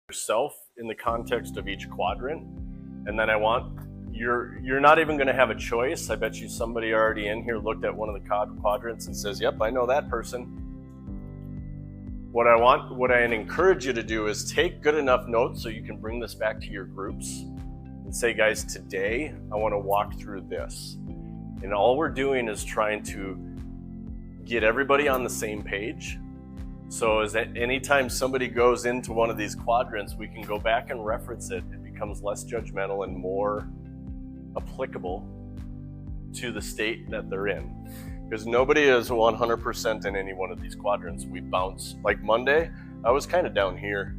yourself in the context of each quadrant, and then you're not even going to have a choice. I bet you somebody already in here looked at one of the quadrants and says, yep, I know that person. What I encourage you to do is take good enough notes so you can bring this back to your groups and say, guys, today I want to walk through this. And all we're doing is trying to get everybody on the same page. So is that anytime somebody goes into one of these quadrants, we can go back and reference it. It becomes less judgmental and more applicable to the state that they're in. Because nobody is 100% in any one of these quadrants. We bounce. Like Monday, I was kind of down here.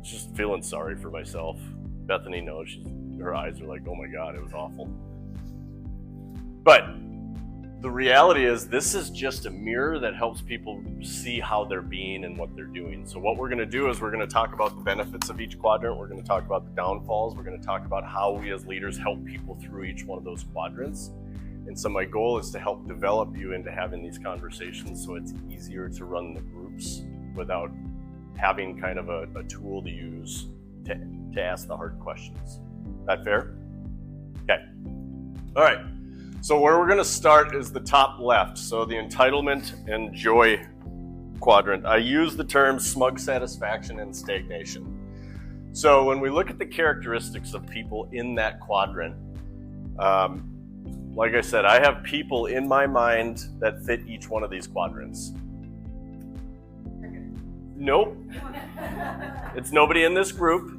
Just feeling sorry for myself. Bethany knows. Her eyes are like, oh my God, it was awful. But the reality is this is just a mirror that helps people see how they're being and what they're doing. So what we're going to do is we're going to talk about the benefits of each quadrant. We're going to talk about the downfalls. We're going to talk about how we as leaders help people through each one of those quadrants. And so my goal is to help develop you into having these conversations so it's easier to run the groups without having kind of a tool to use to ask the hard questions. That fair? Okay. All right. So where we're going to start is the top left. So the entitlement and joy quadrant. I use the terms smug satisfaction and stagnation. So when we look at the characteristics of people in that quadrant, like I said, I have people in my mind that fit each one of these quadrants. Nope. It's nobody in this group.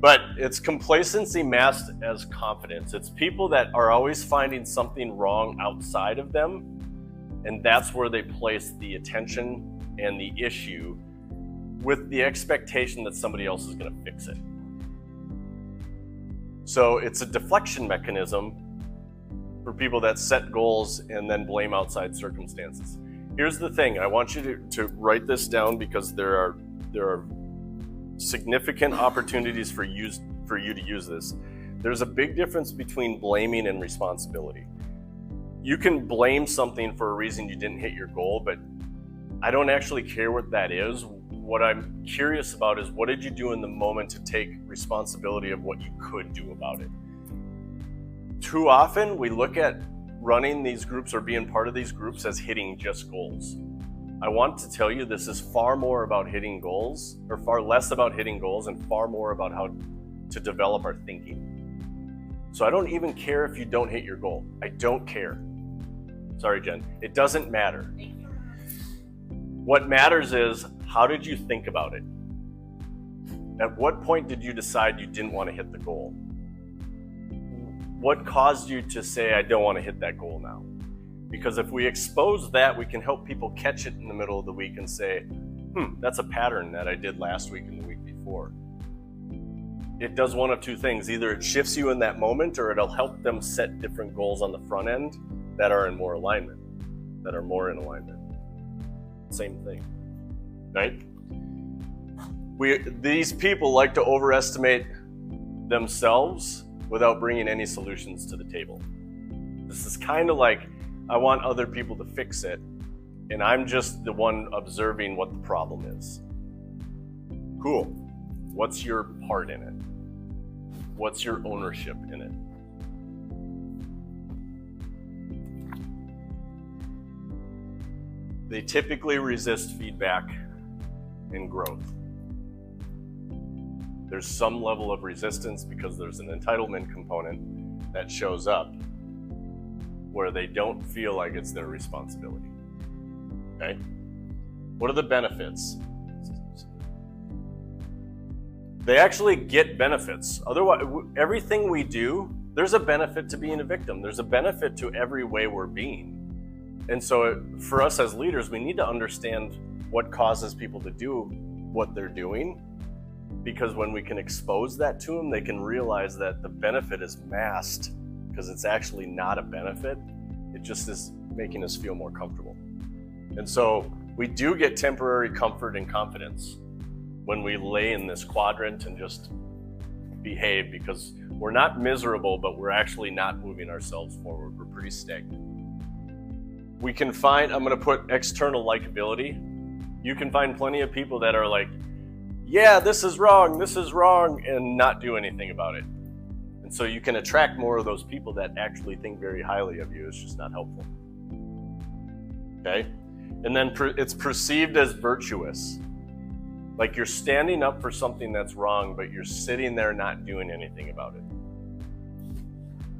But it's complacency masked as confidence. It's people that are always finding something wrong outside of them, and that's where they place the attention and the issue with the expectation that somebody else is going to fix it. So it's a deflection mechanism for people that set goals and then blame outside circumstances. Here's the thing. I want you to write this down because there are significant opportunities for you to use this. There's a big difference between blaming and responsibility. You can blame something for a reason you didn't hit your goal, but I don't actually care what that is. What I'm curious about is what did you do in the moment to take responsibility of what you could do about it? Too often we look at running these groups or being part of these groups as hitting just goals. I want to tell you this is far more about hitting goals, or far less about hitting goals and far more about how to develop our thinking. So I don't even care if you don't hit your goal. I don't care. Sorry, Jen. It doesn't matter. What matters is how did you think about it? At what point did you decide you didn't want to hit the goal? What caused you to say, I don't want to hit that goal now? Because if we expose that, we can help people catch it in the middle of the week and say, that's a pattern that I did last week and the week before. It does one of two things. Either it shifts you in that moment or it'll help them set different goals on the front end that are in more alignment, that are more in alignment. Same thing, right? These people like to overestimate themselves without bringing any solutions to the table. This is kind of like, I want other people to fix it, and I'm just the one observing what the problem is. Cool. What's your part in it? What's your ownership in it? They typically resist feedback and growth. There's some level of resistance because there's an entitlement component that shows up where they don't feel like it's their responsibility. Okay? What are the benefits? They actually get benefits. Otherwise, everything we do, there's a benefit to being a victim. There's a benefit to every way we're being. And so for us as leaders, we need to understand what causes people to do what they're doing, because when we can expose that to them, they can realize that the benefit is masked because it's actually not a benefit. It just is making us feel more comfortable. And so we do get temporary comfort and confidence when we lay in this quadrant and just behave, because we're not miserable, but we're actually not moving ourselves forward. We're pretty stagnant. We can find, I'm going to put external likability. You can find plenty of people that are like, yeah, this is wrong, and not do anything about it. And so you can attract more of those people that actually think very highly of you. It's just not helpful. Okay? And then it's perceived as virtuous. Like you're standing up for something that's wrong, but you're sitting there not doing anything about it.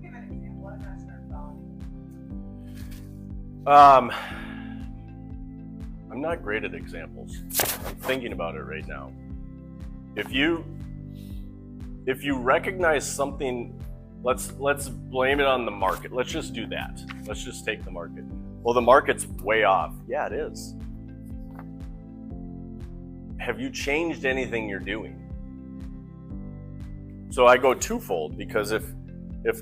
Give an example. I'm not sure I'm following. I'm not great at examples. I'm thinking about it right now. If you recognize something, let's blame it on the market. Let's just do that. Let's just take the market. Well, the market's way off. Yeah, it is. Have you changed anything you're doing? So I go twofold, because if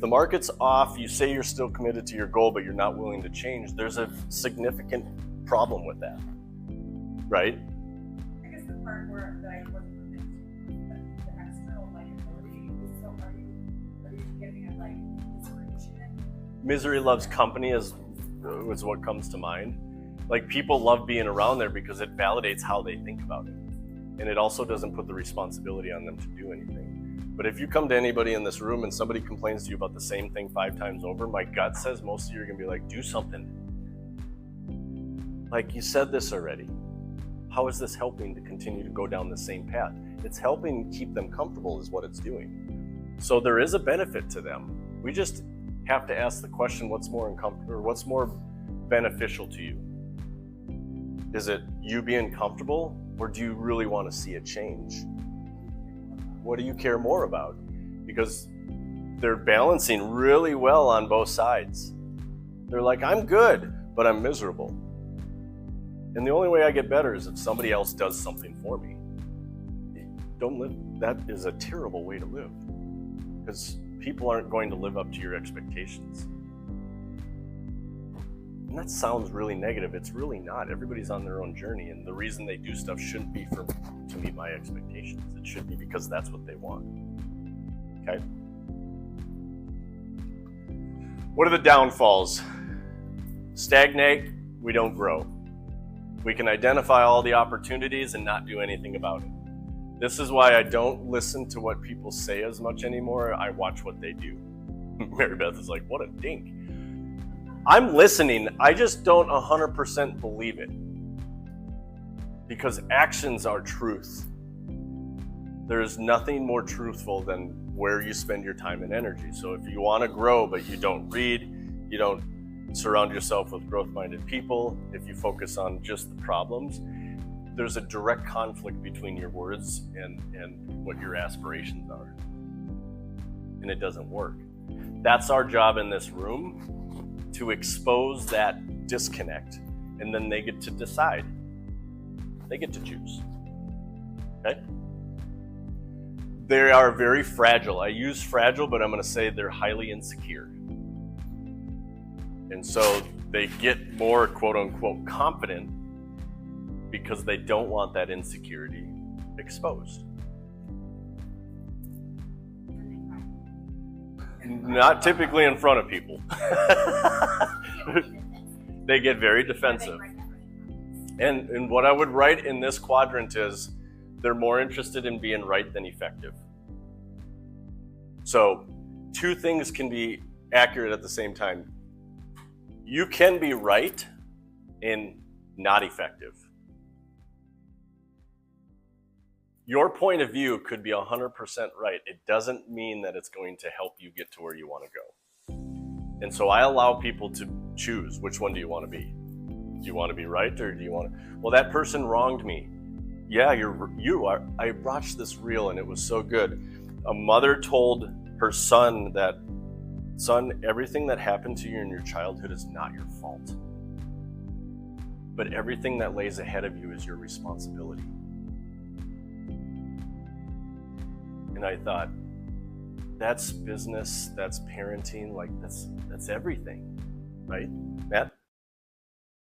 the market's off, you say you're still committed to your goal, but you're not willing to change, there's a significant problem with that, right? I guess the part where I wasn't convinced, the external liability. So are you getting it like inspiration? Misery loves company is what comes to mind. Like people love being around there because it validates how they think about it. And it also doesn't put the responsibility on them to do anything. But if you come to anybody in this room and somebody complains to you about the same thing 5 times over, my gut says most of you are gonna be like, do something. Like, you said this already. How is this helping to continue to go down the same path? It's helping keep them comfortable is what it's doing. So there is a benefit to them. We just have to ask the question, what's more uncomfortable, or what's more beneficial to you? Is it you being comfortable, or do you really want to see a change? What do you care more about? Because they're balancing really well on both sides. They're like, I'm good, but I'm miserable. And the only way I get better is if somebody else does something for me. Don't live, that is a terrible way to live. Because people aren't going to live up to your expectations. And that sounds really negative. It's really not. Everybody's on their own journey, and the reason they do stuff shouldn't be to meet my expectations. It should be because that's what they want. Okay? What are the downfalls? Stagnate, we don't grow. We can identify all the opportunities and not do anything about it. This is why I don't listen to what people say as much anymore. I watch what they do. Mary Beth is like, what a dink. I'm listening, I just don't 100% believe it. Because actions are truth. There is nothing more truthful than where you spend your time and energy. So if you want to grow, but you don't read, you don't surround yourself with growth-minded people, if you focus on just the problems, there's a direct conflict between your words and what your aspirations are. And it doesn't work. That's our job in this room, to expose that disconnect, and then they get to decide. They get to choose. Okay? They are very fragile. I use fragile, but I'm going to say they're highly insecure. And so they get more quote-unquote confident because they don't want that insecurity exposed. Not typically in front of people. They get very defensive. And what I would write in this quadrant is they're more interested in being right than effective. So 2 things can be accurate at the same time. You can be right and not effective. Your point of view could be 100% right. It doesn't mean that it's going to help you get to where you want to go. And so I allow people to choose, which one do you want to be? Do you want to be right, or do you want to, well, that person wronged me. Yeah, you are. I watched this reel and it was so good. A mother told her son that, son, everything that happened to you in your childhood is not your fault. But everything that lays ahead of you is your responsibility. And I thought, that's business, that's parenting, like that's everything, right? Matt?